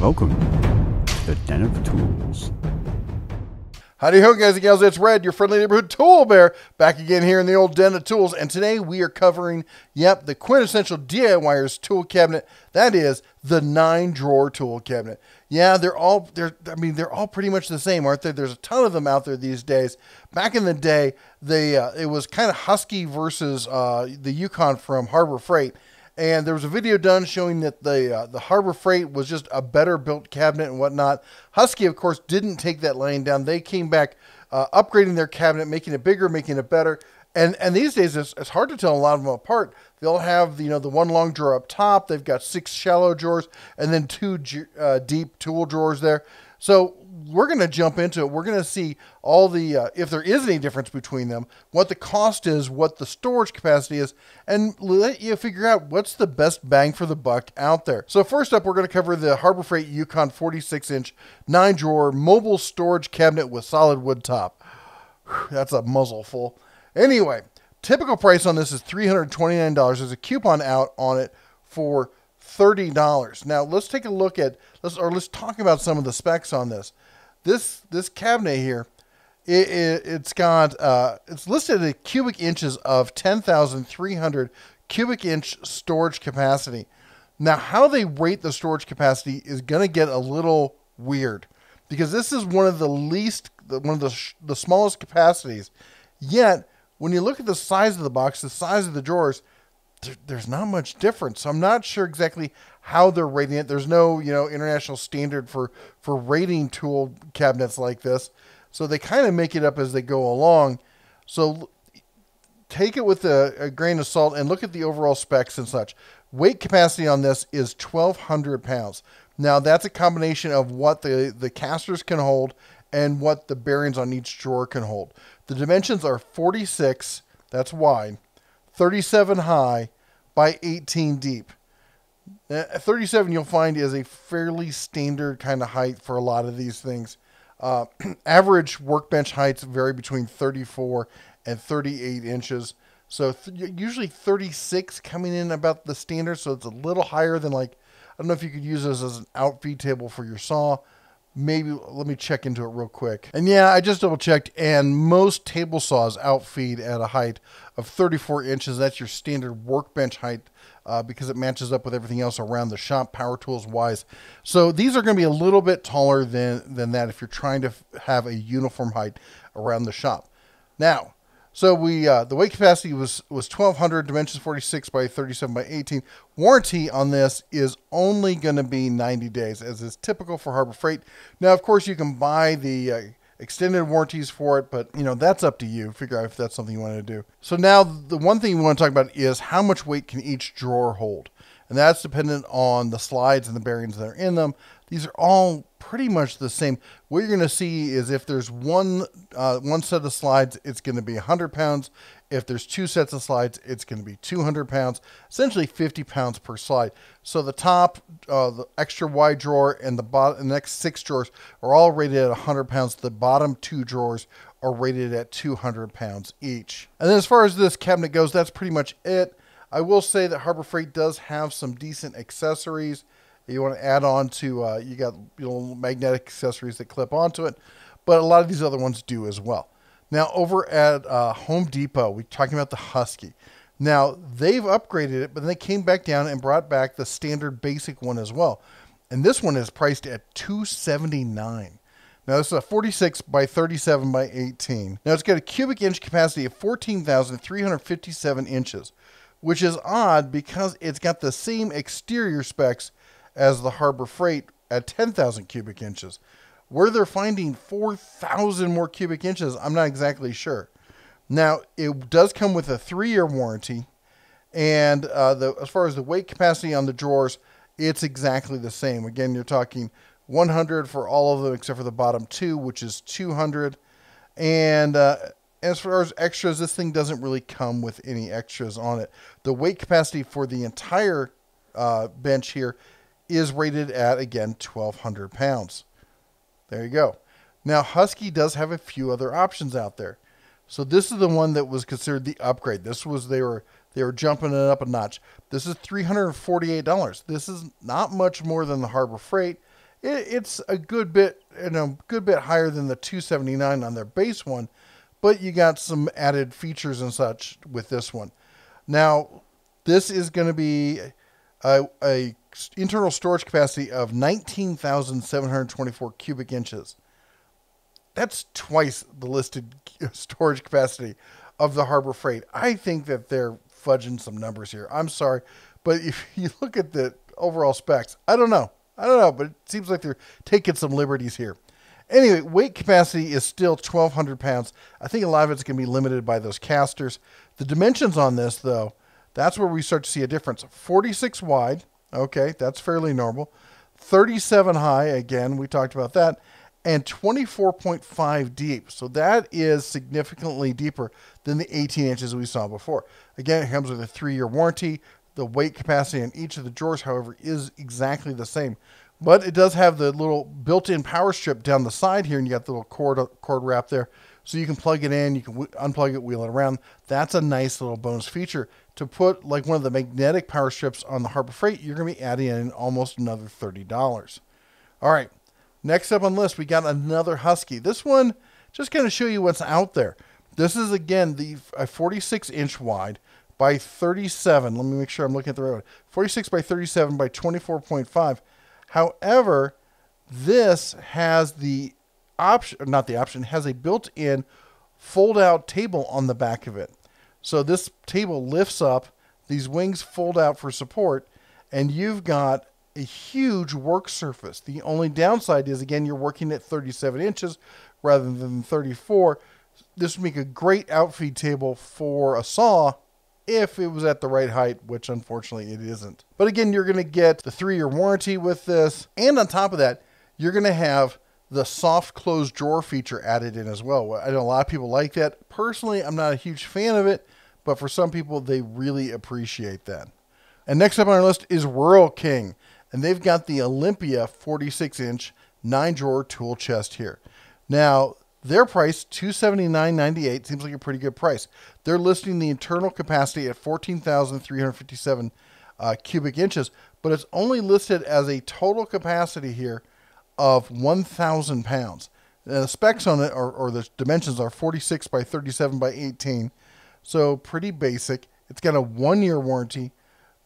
Welcome to the Den of Tools. Howdy ho, guys and gals, it's Red, your friendly neighborhood tool bear, back again here in the old Den of Tools, and today we are covering, the quintessential DIYer's tool cabinet. That is the 9-drawer tool cabinet. Yeah, they're all pretty much the same, aren't they? There's a ton of them out there these days. Back in the day, it was kind of Husky versus the Yukon from Harbor Freight. And there was a video done showing that the Harbor Freight was just a better built cabinet and whatnot. Husky, of course, didn't take that laying down. They came back upgrading their cabinet, making it bigger, making it better. And these days, it's hard to tell a lot of them apart. They'll have the one long drawer up top. They've got 6 shallow drawers and then 2 deep tool drawers there. So we're going to jump into it. We're going to see all the, if there is any difference between them, what the cost is, what the storage capacity is, and let you figure out what's the best bang for the buck out there. So first up, we're going to cover the Harbor Freight Yukon 46-inch 9-drawer mobile storage cabinet with solid wood top. Whew, that's a muzzle full. Anyway, typical price on this is $329. There's a coupon out on it for $30. Now let's take a look at let's talk about some of the specs on this. This cabinet here, it's listed at cubic inches of 10,300 cubic inch storage capacity. Now how they rate the storage capacity is going to get a little weird because this is one of the smallest capacities. Yet when you look at the size of the box, the size of the drawers, there's not much difference. So I'm not sure exactly how they're rating it. There's no, international standard for rating tool cabinets like this. So they kind of make it up as they go along. So take it with a grain of salt and look at the overall specs and such. Weight capacity on this is 1,200 pounds. Now that's a combination of what the casters can hold and what the bearings on each drawer can hold. The dimensions are 46, that's wide, 37 high by 18 deep. 37 you'll find is a fairly standard kind of height for a lot of these things. Average workbench heights vary between 34 and 38 inches. So usually 36 coming in about the standard. So it's a little higher than, like, I don't know if you could use this as an outfeed table for your saw. Maybe, let me check into it real quick. And yeah, I just double checked, and most table saws outfeed at a height of 34 inches. That's your standard workbench height because it matches up with everything else around the shop, power tools wise. So these are going to be a little bit taller than that if you're trying to have a uniform height around the shop. Now, so the weight capacity was 1,200, dimensions 46 by 37 by 18. Warranty on this is only going to be 90 days, as is typical for Harbor Freight. Now, of course, you can buy the extended warranties for it, but that's up to you. Figure out if that's something you want to do. So now, the one thing we want to talk about is how much weight can each drawer hold, and that's dependent on the slides and the bearings that are in them. These are all pretty much the same. What you're going to see is if there's one set of slides, it's going to be 100 pounds. If there's 2 sets of slides, it's going to be 200 pounds, essentially 50 pounds per slide. So the top, the extra wide drawer, and the next 6 drawers are all rated at 100 pounds. The bottom 2 drawers are rated at 200 pounds each. And then as far as this cabinet goes, that's pretty much it. I will say that Harbor Freight does have some decent accessories you want to add on to. You got magnetic accessories that clip onto it, but a lot of these other ones do as well. Now over at Home Depot, we're talking about the Husky. Now they've upgraded it, but then they came back down and brought back the standard basic one as well. And this one is priced at $279. Now this is a 46 by 37 by 18. Now it's got a cubic inch capacity of 14,357 inches, which is odd because it's got the same exterior specs as the Harbor Freight at 10,000 cubic inches. Where they're finding 4,000 more cubic inches, I'm not exactly sure. Now, it does come with a 3-year warranty, and as far as the weight capacity on the drawers, it's exactly the same. Again, you're talking 100 for all of them except for the bottom 2, which is 200. And as far as extras, this thing doesn't really come with any extras on it. The weight capacity for the entire bench here is rated at, again, 1,200 pounds. There you go. Now, Husky does have a few other options out there. So this is the one that was considered the upgrade. This was, they were jumping it up a notch. This is $348. This is not much more than the Harbor Freight. It's a good bit, good bit higher than the $279 on their base one, but you got some added features and such with this one. Now, this is going to be a internal storage capacity of 19,724 cubic inches. That's twice the listed storage capacity of the Harbor Freight. I think that they're fudging some numbers here. I'm sorry, but if you look at the overall specs, I don't know, but it seems like they're taking some liberties here. Anyway, weight capacity is still 1,200 pounds. I think a lot of it's going to be limited by those casters. The dimensions on this, though, that's where we start to see a difference. 46 wide, okay, that's fairly normal. 37 high, again, we talked about that. And 24.5 deep. So that is significantly deeper than the 18 inches we saw before. Again, it comes with a 3-year warranty. The weight capacity on each of the drawers, however, is exactly the same. But it does have the little built-in power strip down the side here, and you got the little cord wrap there. So you can plug it in, you can unplug it, wheel it around. That's a nice little bonus feature. To put like one of the magnetic power strips on the Harbor Freight, you're going to be adding in almost another $30. All right. Next up on the list, we got another Husky. This one, just going to show you what's out there. This is, again, the 46-inch wide by 37. Let me make sure I'm looking at the right one. 46 by 37 by 24.5. However, this has the option, not the option, has a built-in fold-out table on the back of it. So this table lifts up, these wings fold out for support, and you've got a huge work surface. The only downside is, again, you're working at 37 inches rather than 34. This would make a great outfeed table for a saw if it was at the right height, which unfortunately it isn't. But again, you're going to get the 3-year warranty with this. And on top of that, you're going to have the soft close drawer feature added in as well. I know a lot of people like that. Personally, I'm not a huge fan of it, but for some people, they really appreciate that. And next up on our list is Rural King. And they've got the Olympia 46-inch 9-drawer tool chest here. Now, their price, $279.98, seems like a pretty good price. They're listing the internal capacity at 14,357 cubic inches, but it's only listed as a total capacity here of 1,000 pounds. And the specs on it, or the dimensions, are 46 by 37 by 18, so pretty basic. It's got a 1-year warranty.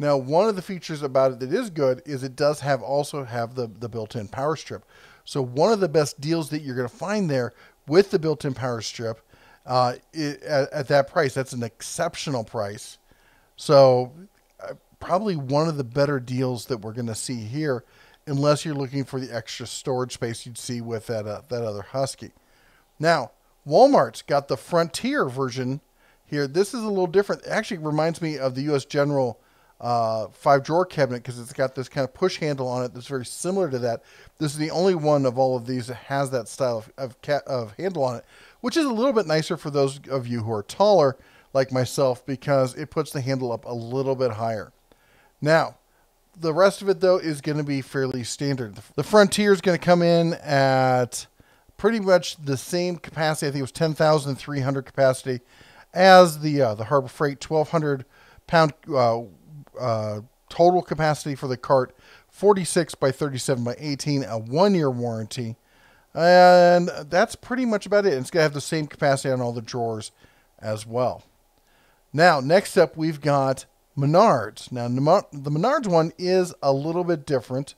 Now, one of the features about it that is good is it does also have the built-in power strip. So one of the best deals that you're going to find there with the built-in power strip at that price, that's an exceptional price. So probably one of the better deals that we're going to see here, unless you're looking for the extra storage space you'd see with that other Husky. Now, Walmart's got the Frontier version here. This is a little different. It actually reminds me of the U.S. General 5-drawer cabinet because it's got this kind of push handle on it that's very similar to that. This is the only one of all of these that has that style of handle on it, which is a little bit nicer for those of you who are taller like myself because it puts the handle up a little bit higher. Now, the rest of it, though, is going to be fairly standard. The Frontier is going to come in at pretty much the same capacity. I think it was 10,300 capacity as the Harbor Freight, 1,200 pound total capacity for the cart, 46 by 37 by 18, a 1-year warranty. And that's pretty much about it. It's going to have the same capacity on all the drawers as well. Now, next up, we've got Menards. Now, the Menards one is a little bit different.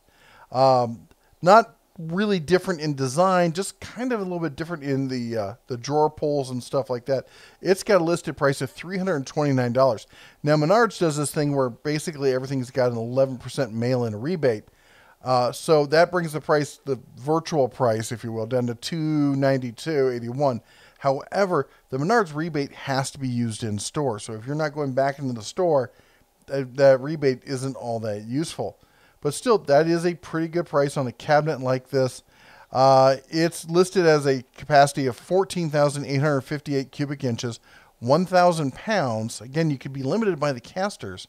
Not really different in design, just kind of a little bit different in the drawer pulls and stuff like that. It's got a listed price of $329. Now, Menards does this thing where basically everything's got an 11% mail-in rebate. So that brings the price, the virtual price, if you will, down to $292.81. However, the Menards rebate has to be used in store. So if you're not going back into the store, that rebate isn't all that useful. But still, that is a pretty good price on a cabinet like this. It's listed as a capacity of 14,858 cubic inches, 1,000 pounds. Again, you could be limited by the casters.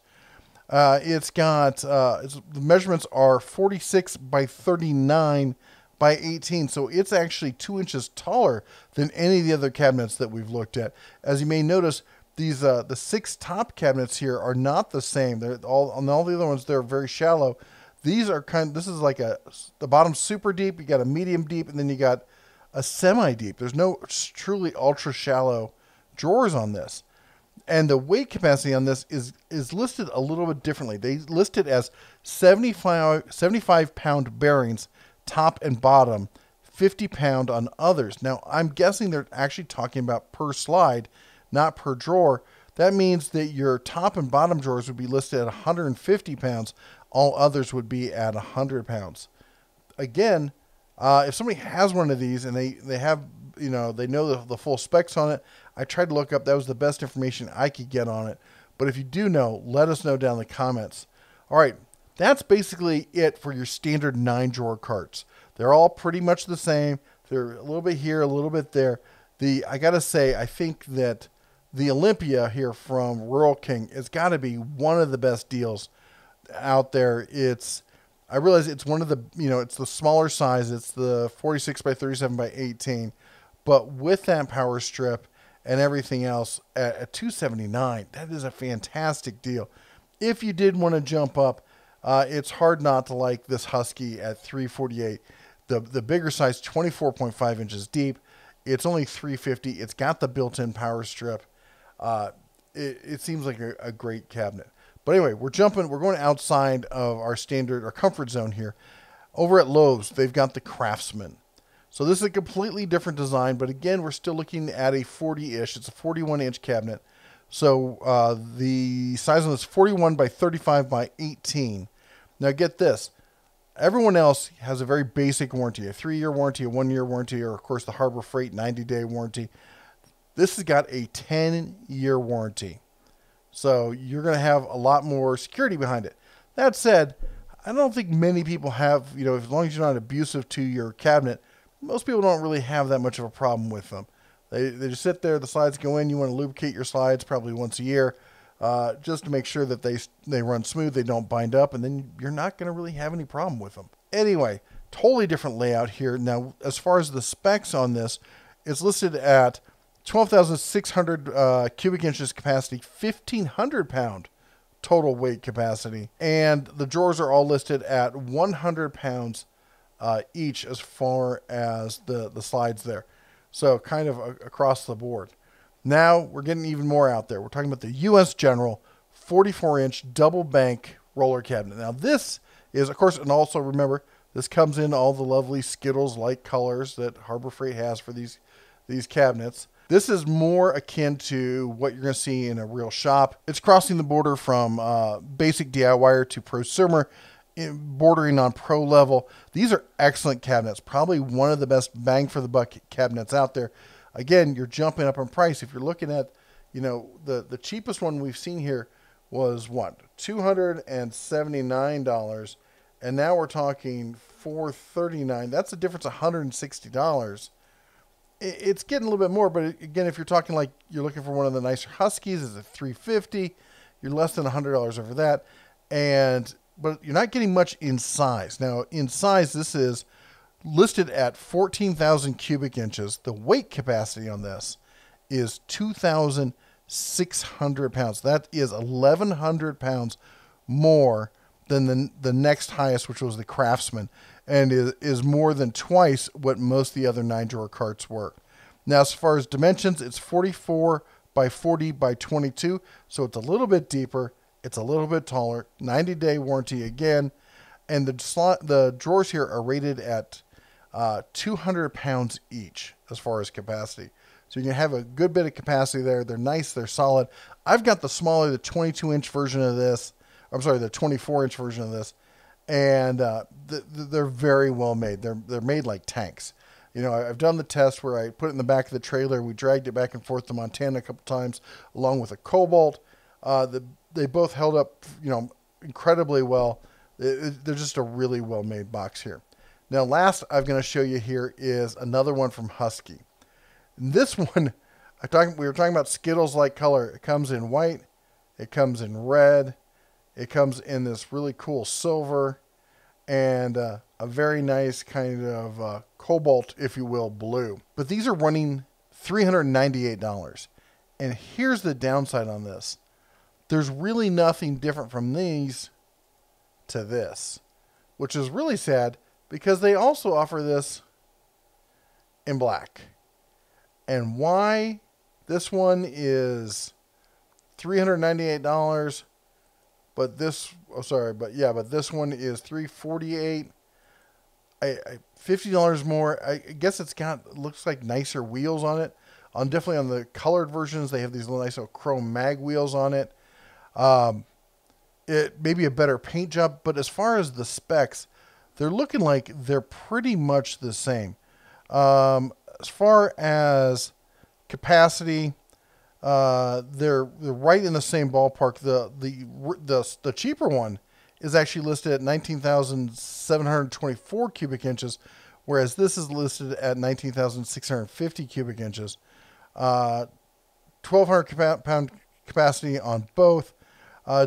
The measurements are 46 by 39 by 18. So it's actually 2 inches taller than any of the other cabinets that we've looked at. As you may notice, these the 6 top cabinets here are not the same. On all the other ones, they're very shallow. These are this is like the bottom's super deep, you got a medium deep, and then you got a semi-deep. There's no truly ultra shallow drawers on this. And the weight capacity on this is listed a little bit differently. They list it as 75 pound bearings, top and bottom, 50 pound on others. Now, I'm guessing they're actually talking about per slide, not per drawer. That means that your top and bottom drawers would be listed at 150 pounds. All others would be at 100 pounds. Again, if somebody has one of these and they have, they know the full specs on it, I tried to look up. That was the best information I could get on it. But if you do know, let us know down in the comments. All right, that's basically it for your standard 9-drawer carts. They're all pretty much the same. They're a little bit here, a little bit there. I got to say, I think that the Olympia here from Rural King has got to be one of the best deals out there. I realize it's one of the, it's the smaller size. It's the 46 by 37 by 18. But with that power strip and everything else at $279, that is a fantastic deal. If you did want to jump up, it's hard not to like this Husky at $348. The bigger size, 24.5 inches deep. It's only $350. It's got the built-in power strip. It seems like a great cabinet. But anyway, we're going outside of our standard or comfort zone here. Over at Lowe's, they've got the Craftsman. So this is a completely different design, but again, we're still looking at a 40-ish. It's a 41-inch cabinet. So the size of this is 41 by 35 by 18. Now get this. Everyone else has a very basic warranty, a 3-year warranty, a 1-year warranty, or of course the Harbor Freight 90-day warranty. This has got a 10-year warranty. So you're going to have a lot more security behind it. That said, I don't think many people have, as long as you're not abusive to your cabinet, most people don't really have that much of a problem with them. They just sit there, the slides go in, you want to lubricate your slides probably once a year, just to make sure that they run smooth, they don't bind up, and then you're not going to really have any problem with them. Anyway, totally different layout here. Now, as far as the specs on this, it's listed at 12,600 cubic inches capacity, 1,500 pound total weight capacity, and the drawers are all listed at 100 pounds each as far as the slides there. So kind of across the board. Now we're getting even more out there. We're talking about the U.S. General 44-inch double bank roller cabinet. Now this is, of course, and also remember, this comes in all the lovely Skittles-like colors that Harbor Freight has for these cabinets. This is more akin to what you're going to see in a real shop. It's crossing the border from basic DIYer to prosumer, bordering on pro level. These are excellent cabinets. Probably one of the best bang for the buck cabinets out there. Again, you're jumping up in price. If you're looking at, the cheapest one we've seen here was what? $279. And now we're talking $439. That's a difference of $160. It's getting a little bit more, but again, if you're talking like you're looking for one of the nicer Huskies, it's a $350. You're less than $100 over that. But you're not getting much in size. Now, in size, this is listed at 14,000 cubic inches. The weight capacity on this is 2,600 pounds. That is 1,100 pounds more than the next highest, which was the Craftsman, and is more than twice what most of the other 9-drawer carts were. Now, as far as dimensions, it's 44 by 40 by 22, so it's a little bit deeper. It's a little bit taller, 90-day warranty again, and the drawers here are rated at 200 pounds each as far as capacity. So you can have a good bit of capacity there. They're nice, they're solid. I've got the 22-inch version of this. I'm sorry, the 24-inch version of this, and they're very well made. They're made like tanks. I've done the test where I put it in the back of the trailer. We dragged it back and forth to Montana a couple times, along with a Cobalt. They both held up, incredibly well. They're just a really well-made box here. Now, last I'm going to show you here is another one from Husky. And this one, we were talking about Skittles-like color. It comes in white. It comes in red. It comes in this really cool silver and a very nice kind of cobalt, if you will, blue. But these are running $398. And here's the downside on this. There's really nothing different from these to this. which is really sad because they also offer this in black. And why this one is $398, but this this one is $348. $50 more. I guess looks like nicer wheels on it. Definitely on the colored versions, they have these nice little chrome mag wheels on it. It may be a better paint job, but as far as the specs, they're looking like they're pretty much the same. As far as capacity, they're right in the same ballpark. The cheaper one is actually listed at 19,724 cubic inches, whereas this is listed at 19,650 cubic inches. 1,200 pound capacity on both.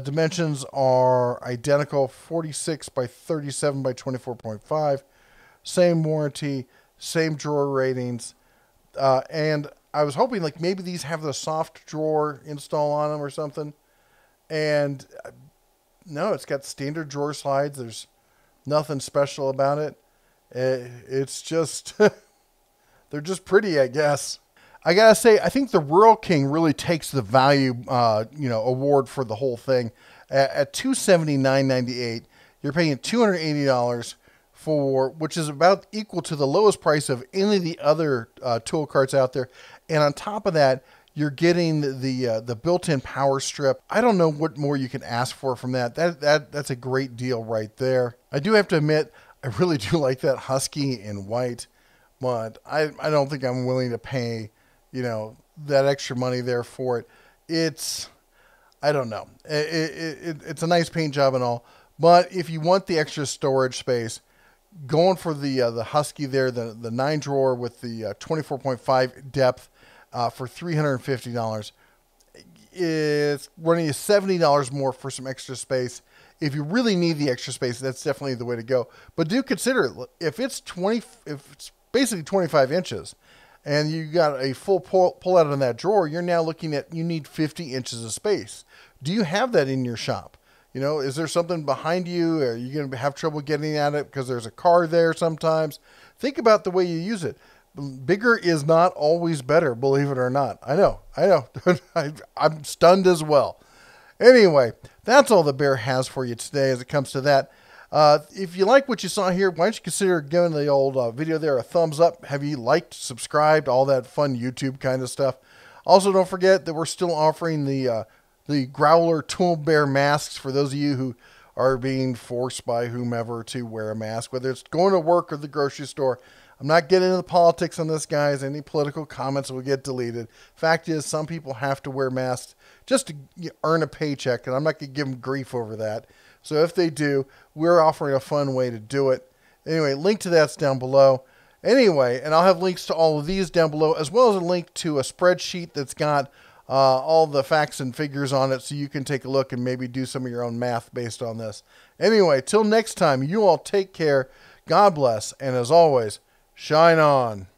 Dimensions are identical, 46 by 37 by 24.5. Same warranty, same drawer ratings. And I was hoping like maybe these have the soft drawer install on them or something. And no, it's got standard drawer slides. There's nothing special about it. It's just, they're just pretty, I guess. I gotta say, I think the Rural King really takes the value, award for the whole thing. At $279.98, you're paying $280 for, which is about equal to the lowest price of any of the other tool carts out there. And on top of that, you're getting the built-in power strip. I don't know what more you can ask for from that. That's a great deal right there. I do have to admit, I really do like that Husky in white, but I don't think I'm willing to pay, that extra money there for it. I don't know. It's a nice paint job and all, but if you want the extra storage space, going for the Husky there, the 9 drawer with the 24.5 depth for $350, it's running you $70 more for some extra space. If you really need the extra space, that's definitely the way to go. But do consider if it's basically 25 inches and you got a full pull out on that drawer, you're now looking at, you need 50 inches of space. Do you have that in your shop? Is there something behind you? Are you going to have trouble getting at it because there's a car there sometimes? Think about the way you use it. Bigger is not always better, believe it or not. I know. I'm stunned as well. Anyway, that's all the Bear has for you today as it comes to that. If you like what you saw here, why don't you consider giving the old video there a thumbs up? Have you liked, subscribed, all that fun YouTube kind of stuff? Also, don't forget that we're still offering the Growler Tool Bear masks for those of you who are being forced by whomever to wear a mask, whether it's going to work or the grocery store. I'm not getting into the politics on this, guys. Any political comments will get deleted. Fact is, some people have to wear masks just to earn a paycheck, and I'm not going to give them grief over that. So if they do, we're offering a fun way to do it. Anyway, link to that's down below. Anyway, and I'll have links to all of these down below, as well as a link to a spreadsheet that's got all the facts and figures on it, so you can take a look and maybe do some of your own math based on this. Anyway, till next time, you all take care. God bless, and as always, shine on.